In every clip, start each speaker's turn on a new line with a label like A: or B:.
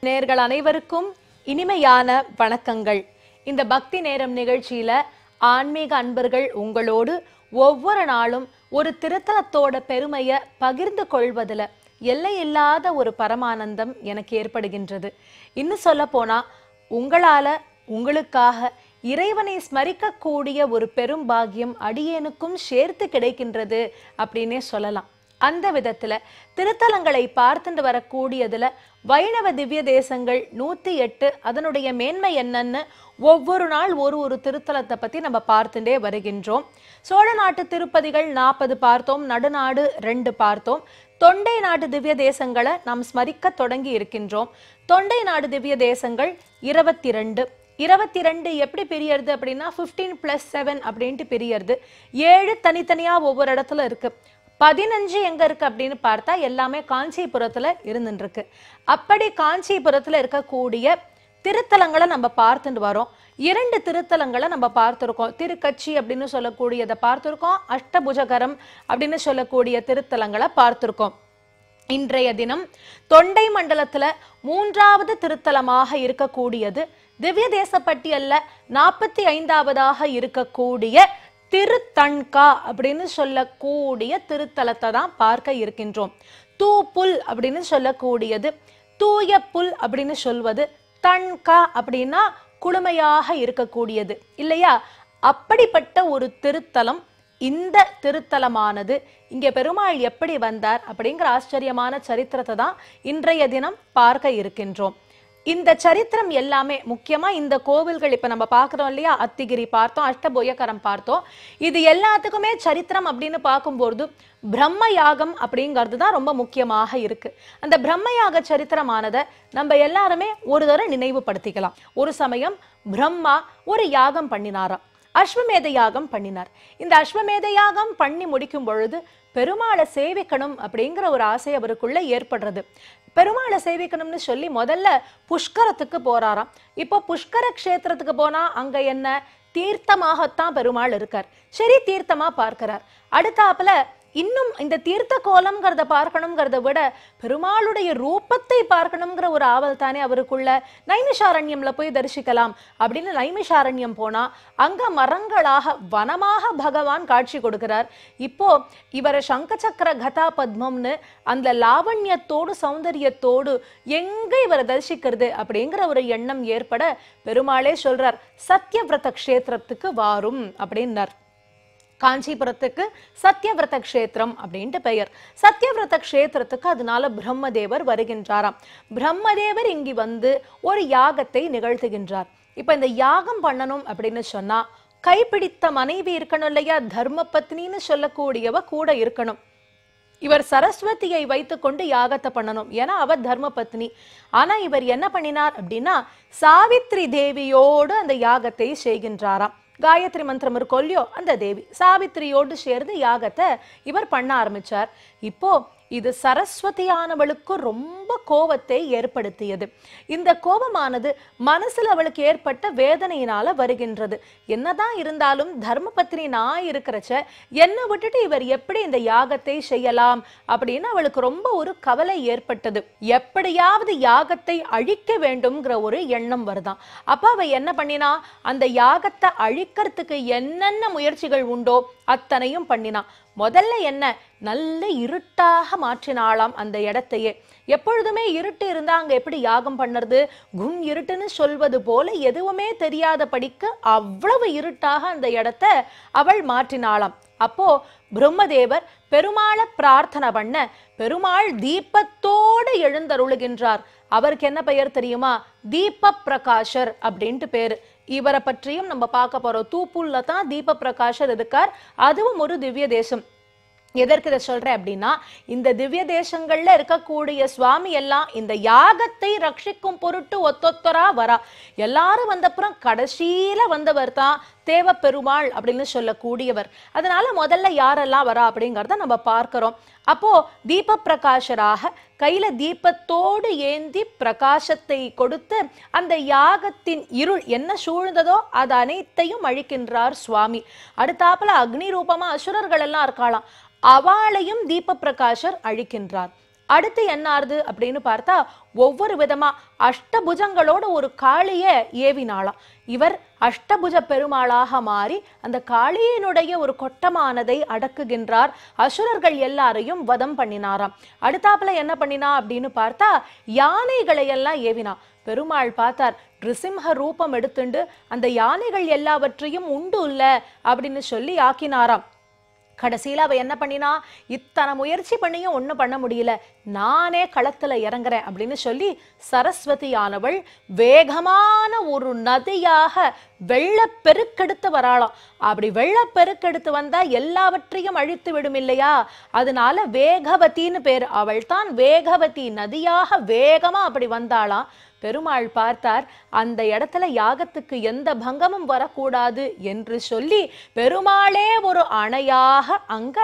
A: நேயர்கள் அனைவருக்கும் இனிமையான வணக்கங்கள். இந்த பக்தி நேரம் நிகழ்ச்சியில ஆன்மீக அன்பர்கள் உங்களோடு ஒவ்வொரு நாளும் ஒரு திருத்தலத்தோட பெருமையை பகிர்ந்து கொள்வதில் எல்லையில்லாத ஒரு பரமானந்தம் எனக்கு ஏற்படுகின்றது. இன்னும் சொல்ல போனா உங்களால உங்களுக்காக இறைவனை ஸ்மரிக்கக்கூடிய ஒரு பெரும் பாக்கியம் அடியேனுக்கும் சேர்த்து கிடைக்கின்றது அப்படின்னே சொல்லலாம். அந்த விதத்துல திருத்தலங்களை பார்த்துட்டு வரக்கூடியதுல வைணவ திவ்ய தேசங்கள் 108 அதனுடைய மேன்மை என்னன்னு ஒவ்வொரு நாள் ஒரு திருத்தலத்தை பத்தி நம்ம பார்த்துட்டே வருகின்றோம். சோழ நாட்டு திருப்பதிகள் 40 பார்த்தோம், நடுநாடு 2 பார்த்தோம். தொண்டை நாடு திவ்ய தேசங்களை நாம் ஸ்மரிக்க தொடங்கி இருக்கின்றோம். தொண்டை நாடு திவ்ய தேசங்கள் 22 எப்படி பிரியறது அப்படின்னா 15+7 அப்படின்ட்டு பிரியறது. 7 தனித்தனியா ஒவ்வொரு இடத்துல இருக்கு. 15 எங்க இருக்கு அப்படின்னு பார்த்தா எல்லாமே காஞ்சிபுரத்துல இருந்துட்டு இருக்கு. அப்படி காஞ்சிபுரத்துல இருக்கக்கூடிய திருத்தலங்களை நம்ம பார்த்துட்டு வரோம். 2 திருத்தலங்களை நம்ம பார்த்திருக்கோம். திருக்கச்சி அப்படின்னு சொல்லக்கூடியதை பார்த்திருக்கோம். அஷ்டபுஜகரம் அப்படின்னு சொல்லக்கூடிய திருத்தலங்களை பார்த்திருக்கோம். இன்றைய தினம் தொண்டை மண்டலத்துல 3வது திருத்தலமாக இருக்கக்கூடியது திவ்ய தேச பட்டியல்ல 45வதாக இருக்கக்கூடிய திருத்தண்கா அப்படின்னு சொல்லக்கூடிய திருத்தலத்தை தான் பார்க்க இருக்கின்றோம். தூப்புல் அப்படின்னு சொல்லக்கூடியது, தூய புல் அப்படின்னு சொல்வது, தண்கா அப்படின்னா குளுமையாக இருக்கக்கூடியது இல்லையா? அப்படிப்பட்ட ஒரு திருத்தலம். இந்த திருத்தலமானது இங்கே பெருமாள் எப்படி வந்தார் அப்படிங்கிற ஆச்சரியமான சரித்திரத்தை தான் இன்றைய தினம் பார்க்க இருக்கின்றோம். இந்த சரித்திரம் எல்லாமே முக்கியமா இந்த கோவில்கள் இப்ப நம்ம பார்க்கிறோம் இல்லையா, அத்திகிரி பார்த்தோம், அஷ்டபுஜகரம் பார்த்தோம். இது எல்லாத்துக்குமே சரித்திரம் அப்படின்னு பார்க்கும்போது பிரம்ம யாகம் அப்படிங்கிறது தான் ரொம்ப முக்கியமாக இருக்கு. அந்த பிரம்மயாக சரித்திரமானதை நம்ம எல்லாருமே ஒரு தடவை நினைவுபடுத்திக்கலாம். ஒரு சமயம் பிரம்மா ஒரு யாகம் பண்ணினாராம், அஸ்வமேத யாகம் பண்ணினார். இந்த அஸ்வமேத யாகம் பண்ணி முடிக்கும் பொழுது பெருமாளை சேவிக்கணும் அப்படிங்கிற ஒரு ஆசை அவருக்குள்ள ஏற்படுறது. பெருமாளை சேவிக்கணும்னு சொல்லி முதல்ல புஷ்கரத்துக்கு போறாராம். இப்போ புஷ்கர கஷேத்திரத்துக்கு போனா அங்க என்ன தீர்த்தமாகத்தான் பெருமாள் இருக்கார். சரி, தீர்த்தமா பார்க்கிறார். அடுத்தாப்புல இன்னும் இந்த தீர்த்த கோலம்ங்கிறத பார்க்கணுங்கிறத விட பெருமாளுடைய ரூபத்தை பார்க்கணுங்கிற ஒரு ஆவல் தானே அவருக்குள்ள. நைமிஷாரண்யம்ல போய் தரிசிக்கலாம் அப்படின்னு நைமிஷாரண்யம் போனா அங்க மரங்களாக வனமாக பகவான் காட்சி கொடுக்கிறார். இப்போ இவரை சங்க சக்கர கதா பத்மம்னு அந்த லாவண்யத்தோடு சௌந்தரியத்தோடு எங்க இவரை தரிசிக்கிறது அப்படிங்கிற ஒரு எண்ணம் ஏற்பட பெருமாளே சொல்றார், சத்யவிரத கஷேத்திரத்துக்கு வாரும் அப்படின்னார். காஞ்சிபுரத்துக்கு சத்யவிரத கஷேத்திரம் அப்படின்ட்டு பெயர். சத்யவிரத கஷேத்திரத்துக்கு அதனால பிரம்மதேவர் வருகின்றாராம். பிரம்மதேவர் இங்கு வந்து ஒரு யாகத்தை நிகழ்த்துகின்றார். இப்ப இந்த யாகம் பண்ணணும் அப்படின்னு சொன்னா கைப்பிடித்த மனைவி இருக்கணும் இல்லையா, தர்ம பத்னின்னு சொல்லக்கூடியவ கூட இருக்கணும். இவர் சரஸ்வதியை வைத்துக்கொண்டு யாகத்தை பண்ணணும், ஏன்னா அவர் தர்ம பத்னி. ஆனா இவர் என்ன பண்ணினார் அப்படின்னா சாவித்ரி தேவியோடு அந்த யாகத்தை செய்கின்றாராம். காயத்ரி மந்திரம் இருக்கோ இல்லையோ, அந்த தேவி சாவித்திரியோடு சேர்ந்து யாகத்தை இவர் பண்ண ஆரம்பிச்சார். இப்போ இது சரஸ்வதியானவளுக்கு ரொம்ப கோபத்தை ஏற்படுத்தியது. இந்த கோபமானது மனசுல அவளுக்கு ஏற்பட்ட வேதனையினால வருகின்றது. என்னதான் இருந்தாலும் தர்ம பத்னி நான் இருக்கிறச்ச என்னை விட்டுட்டு இவர் எப்படி இந்த யாகத்தை செய்யலாம் அப்படின்னு அவளுக்கு ரொம்ப ஒரு கவலை ஏற்பட்டது. எப்படியாவது யாகத்தை அழிக்க வேண்டும்ங்கிற ஒரு எண்ணம் வருதான். அப்ப அவ என்ன பண்ணினா, அந்த யாகத்தை அழிக்கிறதுக்கு என்னென்ன முயற்சிகள் உண்டோ அத்தனையும் பண்ணினா. முதல்ல என்ன, நல்ல இருட்டாக மாற்றினாலாம் அந்த இடத்தையே. எப்பொழுதுமே இருட்டு இருந்தா அங்க எப்படி யாகம் பண்ணுறது, கும் இருட்டுன்னு சொல்வது போல எதுவுமே தெரியாத படிக்க அவ்வளவு இருட்டாக அந்த இடத்தை அவள் மாற்றினாளாம். அப்போ பிரம்மதேவர் பெருமாளை பிரார்த்தனை பண்ண பெருமாள் தீபத்தோடு எழுந்தருளுகின்றார். அவருக்கு என்ன பெயர் தெரியுமா, தீப பிரகாஷர் அப்படின்ட்டு பேரு. இவரை பற்றியும் நம்ம பார்க்க போறோம். தூப்புல்ல தான் தீப பிரகாஷர் இருக்கார். அதுவும் ஒரு திவ்ய தேசம். எதற்கு இதை சொல்றேன் அப்படின்னா, இந்த திவ்ய தேசங்கள்ல இருக்கக்கூடிய சுவாமி எல்லாம் இந்த யாகத்தை ரட்சிக்கும் பொருட்டு ஒத்தொத்தரா வரா. எல்லாரும் வந்தப்புறம் கடைசியில வந்தவர் தான் தேவ பெருமாள் அப்படின்னு சொல்லக்கூடியவர். அதனால முதல்ல யாரெல்லாம் வரா அப்படிங்கிறத நம்ம பார்க்கிறோம். அப்போ தீப பிரகாஷராக கையில தீபத்தோடு ஏந்தி பிரகாசத்தை கொடுத்து அந்த யாகத்தின் இருள் என்ன சூழ்ந்ததோ அது அனைத்தையும் அழிக்கின்றார் சுவாமி. அடுத்தாப்புல அக்னி ரூபமா அசுரர்கள் எல்லாம் இருக்காளாம், அவளையும் தீப பிரகாஷர் அழிக்கின்றார். அடுத்து என்ன ஆறுது அப்படின்னு பார்த்தா ஒவ்வொரு விதமா அஷ்டபுஜங்களோட ஒரு காளிய ஏவினாளாம். இவர் அஷ்டபுஜ பெருமாளாக மாறி அந்த காளியினுடைய ஒரு கொட்டமானதை அடக்குகின்றார். அசுரர்கள் எல்லாரையும் வதம் பண்ணினாராம். அடுத்தாப்புல என்ன பண்ணினா அப்படின்னு பார்த்தா யானைகளை எல்லாம் ஏவினா. பெருமாள் பார்த்தார், நிருசிம்ஹ ரூபம் எடுத்துண்டு அந்த யானைகள் எல்லாவற்றையும் உண்டு இல்ல அப்படின்னு சொல்லி ஆக்கினாராம். கடைசியில அவ என்ன பண்ணினா, இத்தனை முயற்சி பண்ணியும் ஒண்ணும் பண்ண முடியல, நானே களத்துல இறங்குறேன் அப்படின்னு சொல்லி சரஸ்வதியானவள் வேகமான ஒரு நதியாக வெள்ளப்பெருக்கெடுத்து வராளாம். அப்படி வெள்ளப்பெருக்கெடுத்து வந்தா எல்லாவற்றையும் அழித்து விடும் இல்லையா, அதனால வேகவதின்னு பேர். அவள் தான் வேகவதி நதியாக வேகமா அப்படி வந்தாளாம். பெருமாள் பார்த்தார், அந்த இடத்துல யாகத்துக்கு எந்த பங்கமும் வரக்கூடாது என்று சொல்லி பெருமாளே ஒரு அணையாக அங்க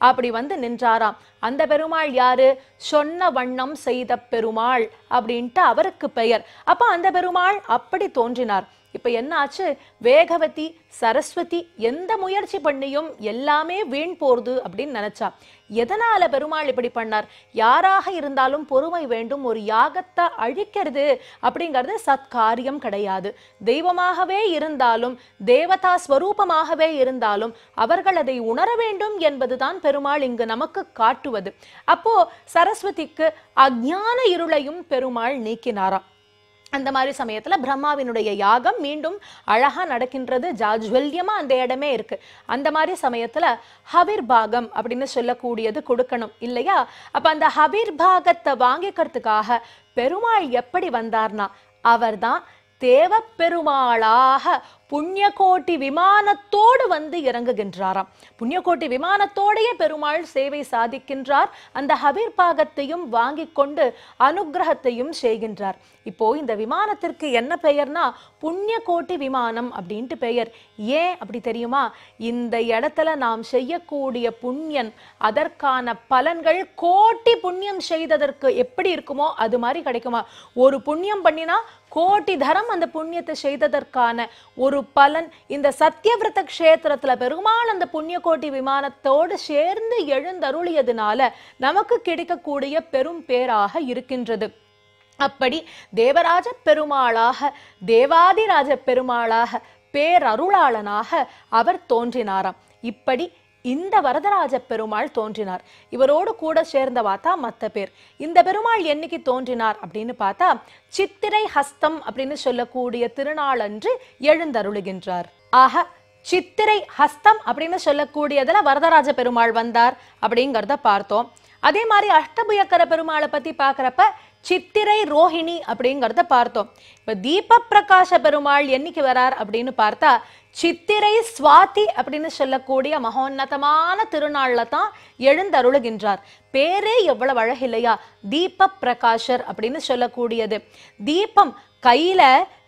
A: அப்படி வந்து நின்றாராம். அந்த பெருமாள் யாரு? சொன்ன வண்ணம் செய்த பெருமாள் அப்படின்ட்டு அவருக்கு பெயர். அப்ப அந்த பெருமாள் அப்படி தோன்றினார். இப்ப என்ன ஆச்சு? வேகவதி சரஸ்வதி எந்த முயற்சி பண்ணியும் எல்லாமே வீண் போறது அப்படின்னு நினைச்சா. எதனால பெருமாள் இப்படி பண்ணார்? யாராக இருந்தாலும் பொறுமை வேண்டும். ஒரு யாகத்தை அழிக்கிறது அப்படிங்கிறது சத்காரியம் கிடையாது. தெய்வமாகவே இருந்தாலும் தேவதா ஸ்வரூபமாகவே இருந்தாலும் அவர்கள் அதை உணர வேண்டும் என்பதுதான் பெருமாள் இங்கு நமக்கு காட்டுவது. அப்போ சரஸ்வதிக்கு அஞ்ஞான இருளையும் பெருமாள் நீக்கினாராம். அந்த மாதிரி சமயத்துல பிரம்மாவினுடைய யாகம் மீண்டும் அழகா நடக்கின்றது. ஜாஜ்வல்யமா அந்த இடமே இருக்கு. அந்த மாதிரி சமயத்துல ஹவிர் பாகம் அப்படின்னு சொல்லக்கூடியது கொடுக்கணும் இல்லையா? அப்ப அந்த ஹவிர் பாகத்தை வாங்கிக்கிறதுக்காக பெருமாள் எப்படி வந்தார்னா, அவர்தான் தேவ பெருமாளாக புண்ணியகோட்டி விமானத்தோடு வந்து இறங்குகின்றாராம். புண்ணியகோட்டி விமானத்தோடைய பெருமாள் சேவை சாதிக்கின்றார். அந்த ஹவிர் பாகத்தையும் வாங்கி கொண்டு அனுகிரகத்தையும் செய்கின்றார். இப்போ இந்த விமானத்திற்கு என்ன பெயர்னா புண்ணியகோட்டி விமானம் அப்படின்ட்டு பெயர். ஏன் அப்படி தெரியுமா? இந்த இடத்துல நாம் செய்யக்கூடிய புண்ணியம், அதற்கான பலன்கள் கோட்டி புண்ணியம் செய்ததற்கு எப்படி இருக்குமோ அது மாதிரி கிடைக்குமா? ஒரு புண்ணியம் பண்ணினா கோட்டி தரம் அந்த புண்ணியத்தை செய்ததற்கான ஒரு பலன் இந்த சத்தியவிரத கஷேத்திரத்துல பெருமாள் அந்த புண்ணியகோட்டி விமானத்தோடு சேர்ந்து எழுந்தருளியதுனால நமக்கு கிடைக்கக்கூடிய பெரும் பேராக இருக்கின்றது. அப்படி தேவராஜ பெருமாளாக தேவாதிராஜ பெருமாளாக பேரருளாளனாக அவர் தோன்றினாராம். இப்படி இந்த வரதராஜ பெருமாள் தோன்றினார். இவரோடு கூட சேர்ந்தவாத்தா மத்த பேர். இந்த பெருமாள் என்னைக்கு தோன்றினார் அப்படின்னு பார்த்தா சித்திரை ஹஸ்தம் அப்படின்னு சொல்லக்கூடிய திருநாள் அன்று எழுந்தருளுகின்றார். ஆக சித்திரை ஹஸ்தம் அப்படின்னு சொல்லக்கூடியதுல வரதராஜ பெருமாள் வந்தார் அப்படிங்கிறத பார்த்தோம். அதே மாதிரி அஷ்டபுயக்கர பெருமாளை பத்தி பாக்குறப்ப சித்திரை ரோஹிணி அப்படிங்கிறத பார்த்தோம். இப்ப தீப பிரகாச பெருமாள் என்னைக்கு வரார் அப்படின்னு பார்த்தா சித்திரை சுவாதி அப்படின்னு சொல்லக்கூடிய மகோன்னதமான திருநாள்ல தான் எழுந்தருளுகின்றார். பேரே எவ்வளவு அழகில்லையா, தீப பிரகாஷர் அப்படின்னு சொல்லக்கூடியது. தீபம் கையில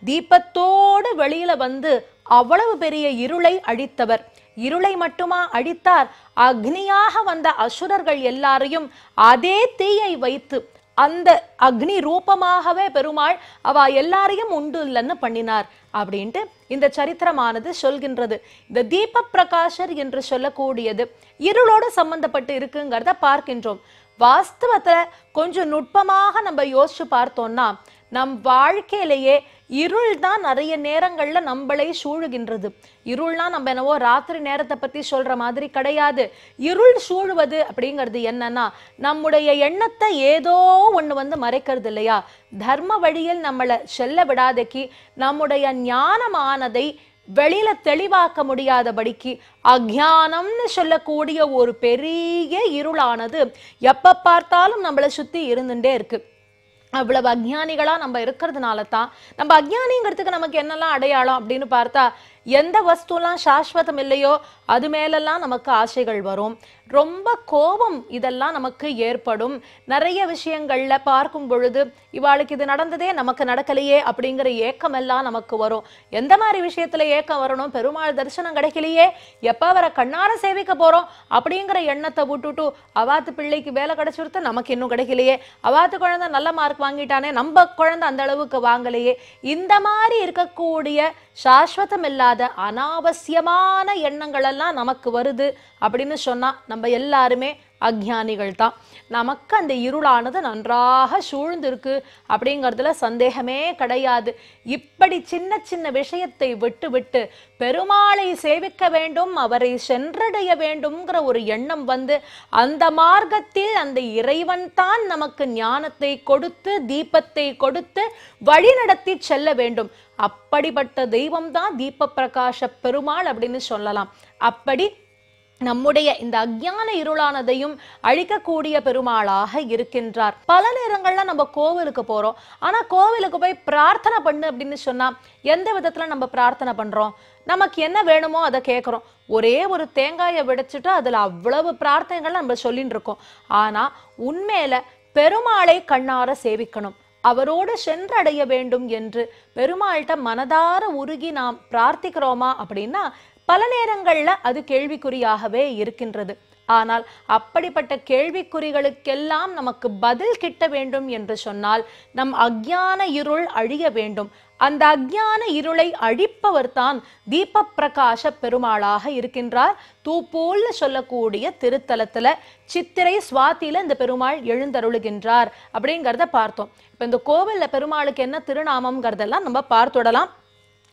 A: தீபத்தோடு வெளியில வந்து அவ்வளவு பெரிய இருளை அழித்தவர். இருளை மட்டுமா அழித்தார், அக்னியாக வந்த அசுரர்கள் எல்லாரையும் அதே தீயை வைத்து அந்த அக்னி ரூபமாகவே பெருமாள் அவ எல்லாரையும் உண்டு இல்லைன்னு பண்ணினார் அப்படின்ட்டு இந்த சரித்திரமானது சொல்கின்றது. இந்த தீப பிரகாஷர் என்று சொல்லக்கூடியது இருளோடு சம்பந்தப்பட்டு இருக்குங்கிறத பார்க்கின்றோம். வாஸ்தவத்துல கொஞ்சம் நுட்பமாக நம்ம யோசிச்சு பார்த்தோம்னா நம் வாழ்க்கையிலேயே இருள் தான் நிறைய நேரங்கள்ல நம்மளை சூழுகின்றது. இருள்னா நம்ம என்னவோ ராத்திரி நேரத்தை பத்தி சொல்ற மாதிரி கிடையாது. இருள் சூழுவது அப்படிங்கிறது என்னன்னா நம்முடைய எண்ணத்தை ஏதோ ஒண்ணு வந்து மறைக்கிறது இல்லையா. தர்ம வழியில் நம்மளை செல்ல விடாதக்கு, நம்முடைய ஞானமானதை வெளியில தெளிவாக்க முடியாதபடிக்கு அஞ்ஞானம்னு சொல்லக்கூடிய ஒரு பெரிய இருளானது எப்ப பார்த்தாலும் நம்மளை சுத்தி இருந்துட்டே இருக்கு. அவ்வளவு அஞ்ஞானிகளா நம்ம இருக்கிறதுனால தான் நம்ம அஞ்ஞானிங்கிறதுக்கு நமக்கு என்னெல்லாம் அடையாளம் அப்படின்னு பார்த்தா எந்த வஸ்துலாம் சாஸ்வதம் இல்லையோ அது மேலெல்லாம் நமக்கு ஆசைகள் வரும். ரொம்ப கோபம் இதெல்லாம் நமக்கு ஏற்படும். நிறைய விஷயங்கள்ல பார்க்கும் பொழுது இவாளுக்கு இது நடந்ததே நமக்கு நடக்கலையே அப்படிங்கிற ஏக்கம் எல்லாம் நமக்கு வரும். எந்த மாதிரி விஷயத்துல ஏக்கம் வரணும்? பெருமாள் தரிசனம் கிடைக்கலையே, எப்ப அவரை கண்ணார சேவிக்க போறோம் அப்படிங்கிற எண்ணத்தை விட்டுட்டு அவாத்து பிள்ளைக்கு வேலை கிடைச்சிருத்து நமக்கு இன்னும் கிடைக்கலையே, அவாத்து குழந்தை நல்ல மார்க் வாங்கிட்டானே நம்ம குழந்தை அந்த அளவுக்கு வாங்கலையே, இந்த மாதிரி இருக்கக்கூடிய சாஸ்வதம் இல்லாத அனாவசியமான எண்ணங்கள் எல்லாம் நமக்கு வருது அப்படின்னு சொன்னா நம்ம எல்லாருமே அஞ்ஞானிகள் தான். நமக்கு அந்த இருளானது நன்றாக சூழ்ந்திருக்கு அப்படிங்கிறதுல சந்தேகமே கிடையாது. இப்படி சின்ன சின்ன விஷயத்தை விட்டு விட்டு பெருமாளை சேவிக்க வேண்டும், அவரை சென்றடைய வேண்டும்ங்கிற ஒரு எண்ணம் வந்து அந்த மார்க்கத்தில் அந்த இறைவன் தான் நமக்கு ஞானத்தை கொடுத்து தீபத்தை கொடுத்து வழி நடத்தி செல்ல வேண்டும். அப்படிப்பட்ட தெய்வம் தான் தீப பிரகாச பெருமாள் அப்படின்னு சொல்லலாம். அப்படி நம்முடைய இந்த அஞ்ஞான இருளானதையும் அழிக்கக்கூடிய பெருமாளாக இருக்கின்றார். பல நேரங்கள்ல நம்ம கோவிலுக்கு போறோம், ஆனா கோவிலுக்கு போய் பிரார்த்தனை பண்ணு அப்படின்னு சொன்னா எந்த விதத்துல நம்ம பிரார்த்தனை பண்றோம்? நமக்கு என்ன வேணுமோ அதை கேட்கிறோம். ஒரே ஒரு தேங்காயை விடைச்சிட்டு அதுல அவ்வளவு பிரார்த்தனைகள் நம்ம சொல்லிட்டு இருக்கோம். ஆனா உண்மையில பெருமாளை கண்ணார சேவிக்கணும், அவரோடு சென்றடைய வேண்டும் என்று பெருமாள்கிட்ட மனதார உருகி நாம் பிரார்த்திக்கிறோமா அப்படின்னா பல நேரங்கள்ல அது கேள்விக்குறியாகவே இருக்கின்றது. ஆனால் அப்படிப்பட்ட கேள்விக்குறிகளுக்கெல்லாம் நமக்கு பதில் கிட்ட வேண்டும் என்று சொன்னால் நம் அஞ்ஞான இருள் அழிய வேண்டும். அந்த அஞ்ஞான இருளை அழிப்பவர் தான் தீப பிரகாச பெருமாளாக இருக்கின்றார். தூப்பூல்னு சொல்லக்கூடிய திருத்தலத்துல சித்திரை சுவாத்தியில இந்த பெருமாள் எழுந்தருளுகின்றார் அப்படிங்கிறத பார்த்தோம். இப்ப இந்த கோவில்ல பெருமாளுக்கு என்ன திருநாமம்ங்கிறதெல்லாம் நம்ம பார்த்துடலாம்.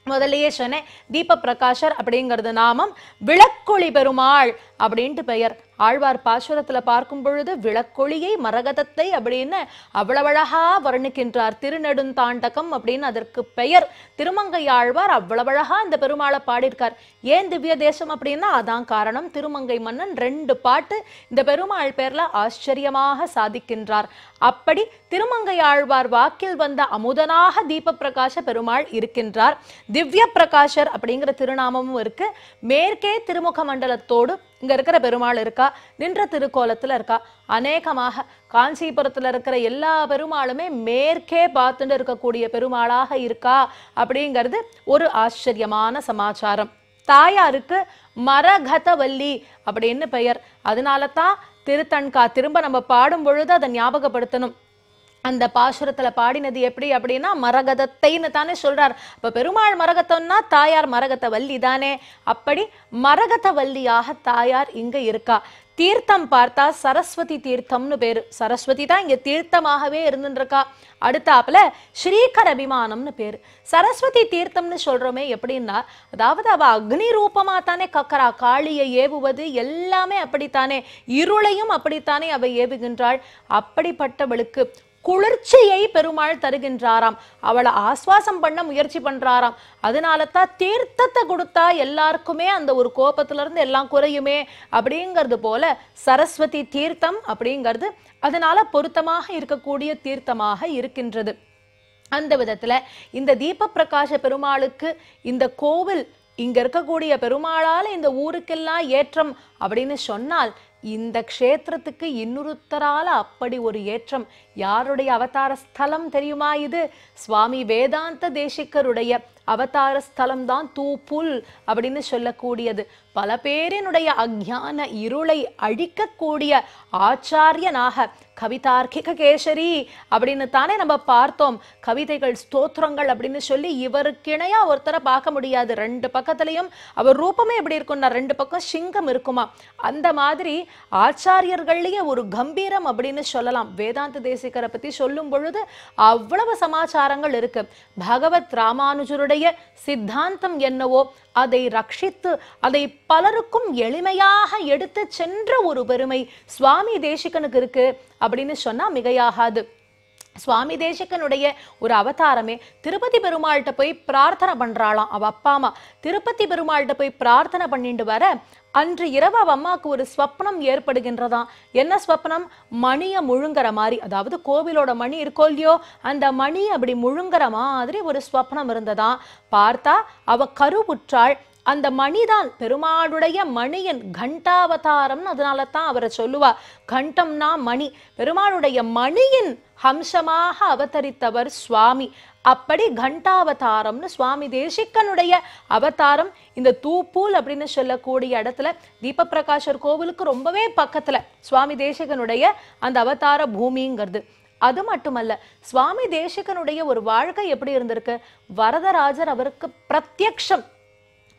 A: முதலையே சொன்னேன், தீப பிரகாஷர் அப்படிங்கிறது நாமம். விளக்கொளி பெருமாள் அப்படின்ட்டு பெயர். ஆழ்வார் பாசுரத்துல பார்க்கும் பொழுது விளக்கொளியை மரகதத்தை அப்படின்னு அவ்வளவழகா வர்ணிக்கின்றார். திருநெடுந்தாண்டகம் அப்படின்னு அதற்கு பெயர். திருமங்கை ஆழ்வார் அவ்வளவழகா இந்த பெருமாளை பாடியிருக்கார். ஏன் திவ்ய தேசம் அப்படின்னா அதான் காரணம். திருமங்கை மன்னன் 2 பாட்டு இந்த பெருமாள் பேர்ல ஆச்சரியமாக சாதிக்கின்றார். அப்படி திருமங்கை ஆழ்வார் வாக்கில் வந்த அமுதனாக தீப பிரகாச பெருமாள் இருக்கின்றார். திவ்ய பிரகாஷர் அப்படிங்கிற திருநாமமும் இருக்கு. மேற்கே திருமுக மண்டலத்தோடு இங்க இருக்கிற பெருமாள் இருக்கா, நின்ற திருக்கோலத்துல இருக்கா. அநேகமாக காஞ்சிபுரத்துல இருக்கிற எல்லா பெருமாளுமே மேற்கே பார்த்துட்டு இருக்கக்கூடிய பெருமாளாக இருக்கா அப்படிங்கிறது ஒரு ஆச்சரியமான சமாச்சாரம். தாயாருக்கு மரகதவல்லி அப்படின்னு பெயர். அதனால தான் திருத்தன்கா திரும்ப நம்ம பாடும் பொழுது அதை ஞாபகப்படுத்தணும். அந்த பாசுரத்துல பாடினது எப்படி அப்படின்னா மரகதத்தைன்னு தானே சொல்றார். இப்ப பெருமாள் மரகதம்னா தாயார் மரகதவல்லி தானே. அப்படி மரகதவல்லியாக தாயார் இங்க இருக்கா. தீர்த்தம் பார்த்தா சரஸ்வதி தீர்த்தம்னு பேரு. சரஸ்வதி தான் இங்க தீர்த்தமாகவே இருந்துருக்கா. அடுத்தாப்புல ஸ்ரீகர அபிமானம்னு பேரு. சரஸ்வதி தீர்த்தம்னு சொல்றோமே எப்படின்னா, அதாவது அவ அக்னி ரூபமா தானே கக்கரா. காளியை ஏவுவது எல்லாமே அப்படித்தானே, இருளையும் அப்படித்தானே அவ ஏவுகின்றாள். அப்படிப்பட்டவளுக்கு குளிர்ச்சியை பெருமாள் தருகின்றாராம். அவளை ஆஸ்வாசம் பண்ண முயற்சி பண்றாராம். அதனால தான் தீர்த்தத்தை கொடுத்தா எல்லாருக்குமே அந்த ஒரு கோபத்துல இருந்து எல்லாம் குறையுமே அப்படிங்கிறது போல சரஸ்வதி தீர்த்தம் அப்படிங்கிறது அதனால பொருத்தமாக இருக்கக்கூடிய தீர்த்தமாக இருக்கின்றது. அந்த விதத்துல இந்த தீப பிரகாச பெருமாளுக்கு இந்த கோவில் இங்க இருக்கக்கூடிய பெருமாளால இந்த ஊருக்கெல்லாம் ஏற்றம் அப்படின்னு சொன்னால் இந்த க்ஷேத்திரத்துக்கு இன்னொருத்தரால அப்படி ஒரு ஏற்றம். யாருடைய அவதார ஸ்தலம் தெரியுமா? இது சுவாமி வேதாந்த தேசிகருடைய அவதார ஸ்தலம் தான் தூப்புல் அப்படின்னு சொல்லக்கூடியது. பல பேரினுடைய அஞ்ஞான இருளை அழிக்கக்கூடிய ஆச்சாரியனாக கவிதார்க்கிக கேசரி அப்படின்னு தானே நம்ம பார்த்தோம். கவிதைகள் ஸ்தோத்திரங்கள் அப்படின்னு சொல்லி இவருக்கிணையா ஒருத்தரை பார்க்க முடியாது. 2 பக்கத்துலயும் அவர் ரூபமே எப்படி இருக்கும்னா 2 பக்கம் சிங்கம் இருக்குமா. அந்த மாதிரி ஆச்சாரியர்கள்லயே ஒரு கம்பீரம் அப்படின்னு சொல்லலாம். வேதாந்த தேசிகரை பத்தி சொல்லும் பொழுது அவ்வளவு சமாச்சாரங்கள் இருக்கு. பகவத் ராமானுஜருடைய சித்தாந்தம் என்னவோ அதை ரட்சித்து அதை பலருக்கும் எளிமையாக எடுத்து சென்ற ஒரு பெருமை சுவாமி தேசிகனுக்கு இருக்கு அப்படின்னு சொன்னா மிகையாகாது. சுவாமி தேசிகனுடைய ஒரு அவதாரமே திருப்பதி பெருமாள்கிட்ட போய் பிரார்த்தனை பண்றாளாம். அவ அப்பா அம்மா திருப்பதி பெருமாள்கிட்ட போய் பிரார்த்தனை பண்ணிட்டு வர அன்று இரவு அவ அம்மாவுக்கு ஒரு ஸ்வப்னம் ஏற்படுகின்றதாம். என்ன ஸ்வப்னம்? மணியை முழுங்குற மாதிரி, அதாவது கோவிலோட மணி இருக்கோ இல்லையோ அந்த மணி அப்படி முழுங்குற மாதிரி ஒரு ஸ்வப்னம் இருந்ததாம். பார்த்தா அவ கருவுற்றாள். அந்த மணிதான் பெருமாளுடைய மணியின் கண்டாவதாரம்னு அதனால தான் அவரை சொல்லுவா. கண்டம்னா மணி. பெருமாளுடைய மணியின் ஹம்சமாக அவதரித்தவர் சுவாமி. அப்படி கண்டாவதாரம்னு சுவாமி தேசிகனுடைய அவதாரம் இந்த தூப்பூல் அப்படின்னு சொல்லக்கூடிய இடத்துல தீப பிரகாஷர் கோவிலுக்கு ரொம்பவே பக்கத்துல சுவாமி தேசிகனுடைய அந்த அவதார பூமிங்கிறது. அது மட்டுமல்ல, சுவாமி தேசிகனுடைய ஒரு வாழ்க்கை எப்படி இருந்திருக்கு? வரதராஜர் அவருக்கு பிரத்யக்ஷம்.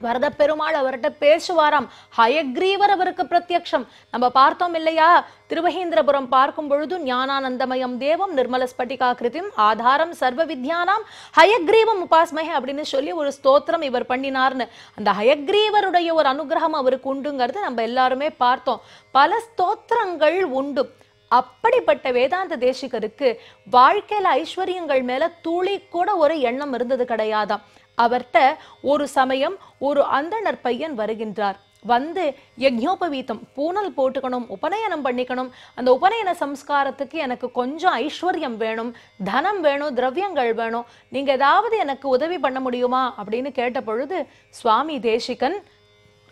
A: வரத பெருமாள் அவர்கிட்ட பேசுவாராம். ஹயக்ரீவர் அவருக்கு பிரத்யக்ஷம். நம்ம பார்த்தோம் இல்லையா, திருவஹீந்திரபுரம் பார்க்கும் பொழுது ஞானானந்தமயம் தேவம் நிர்மல ஸ்பட்டிகாகிருதிம் ஆதாரம் சர்வ வித்யானாம் ஹயக்ரீவம் உபாஸ்மஹே அப்படின்னு சொல்லி ஒரு ஸ்தோத்திரம் இவர் பண்ணினார்னு. அந்த ஹயக்ரீவருடைய ஒரு அனுகிரகம் அவருக்கு உண்டுங்கிறது நம்ம எல்லாருமே பார்த்தோம். பல ஸ்தோத்திரங்கள் உண்டு. அப்படிப்பட்ட வேதாந்த தேசிகருக்கு வாழ்க்கையில ஐஸ்வர்யங்கள் மேல துளி கூட ஒரு எண்ணம் இருந்தது கிடையாதாம். அவர்கிட்ட ஒரு சமயம் ஒரு அந்தணர் பையன் வருகின்றார். வந்து யஜ்ஞோபவீதம் பூனல் போட்டுக்கணும், உபநயனம் பண்ணிக்கணும், அந்த உபநயன சம்ஸ்காரத்துக்கு எனக்கு கொஞ்சம் ஐஸ்வர்யம் வேணும், தனம் வேணும், திரவியங்கள் வேணும், நீங்க ஏதாவது எனக்கு உதவி பண்ண முடியுமா அப்படின்னு கேட்ட பொழுது சுவாமி தேசிகன்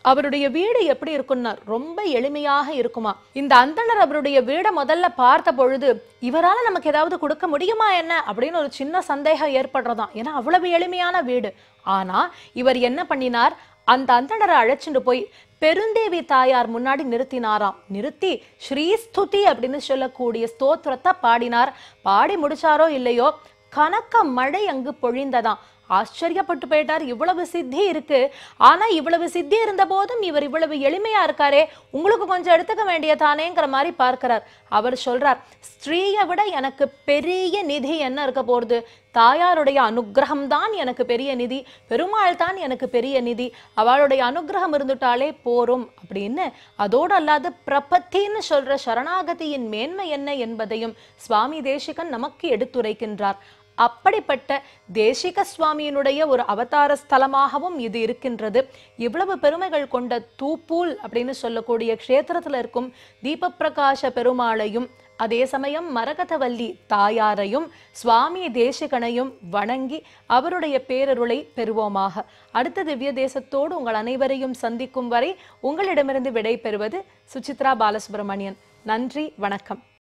A: அவருடைய வீடு எப்படி இருக்குன்னா ரொம்ப எளிமையாக இருக்குமா. இந்த அந்தணர் அவருடைய வீடை முதல்ல பார்த்த பொழுது இவரால் நமக்கு ஏதாவது கொடுக்க முடியுமா என்ன அப்படின்னு ஒரு சின்ன சந்தேகம் ஏற்படுறதாம். ஏன்னா அவ்வளவு எளிமையான வீடு. ஆனா இவர் என்ன பண்ணினார், அந்த அந்தணரை அழைச்சிட்டு போய் பெருந்தேவி தாயார் முன்னாடி நிறுத்தினாராம். நிறுத்தி ஸ்ரீஸ்துதி அப்படின்னு சொல்லக்கூடிய ஸ்தோத்திரத்தை பாடினார். பாடி முடிச்சாரோ இல்லையோ கனக்க மழை அங்கு பொழிந்ததாம். ஆச்சரியப்பட்டு போயிட்டார். இவ்வளவு சித்தி இருக்கு, ஆனா இவ்வளவு சித்தி இருந்த போதும் இவர் இவ்வளவு எளிமையா இருக்காரே, உங்களுக்கு கொஞ்சம் எடுத்துக்க வேண்டியதானேங்கிற மாதிரி பார்க்கிறார். அவர் சொல்றார், ஸ்ரீயை விட எனக்கு பெரிய நிதி என்ன இருக்க போறது, தாயாருடைய அனுகிரகம் தான் எனக்கு பெரிய நிதி, பெருமாள் தான் எனக்கு பெரிய நிதி, அவளுடைய அனுகிரகம் இருந்துட்டாலே போரும் அப்படின்னு. அதோடு அல்லாது பிரபத்தின்னு சொல்ற சரணாகதியின் மேன்மை என்ன என்பதையும் சுவாமி தேசிகன் நமக்கு எடுத்துரைக்கின்றார். அப்படிப்பட்ட தேசிக சுவாமியினுடைய ஒரு அவதார ஸ்தலமாகவும் இது இருக்கின்றது. இவ்வளவு பெருமைகள் கொண்ட தூப்பூல் அப்படின்னு சொல்லக்கூடிய க்ஷேத்திரத்துல இருக்கும் தீபப்பிரகாச பெருமாளையும் அதே சமயம் மரகதவல்லி தாயாரையும் சுவாமி தேசிகனையும் வணங்கி அவருடைய பேரருளை பெறுவோமாக. அடுத்த திவ்ய தேசத்தோடு உங்கள் அனைவரையும் சந்திக்கும் வரை உங்களிடமிருந்து விடை பெறுவது சுசித்ரா பாலசுப்ரமணியன். நன்றி, வணக்கம்.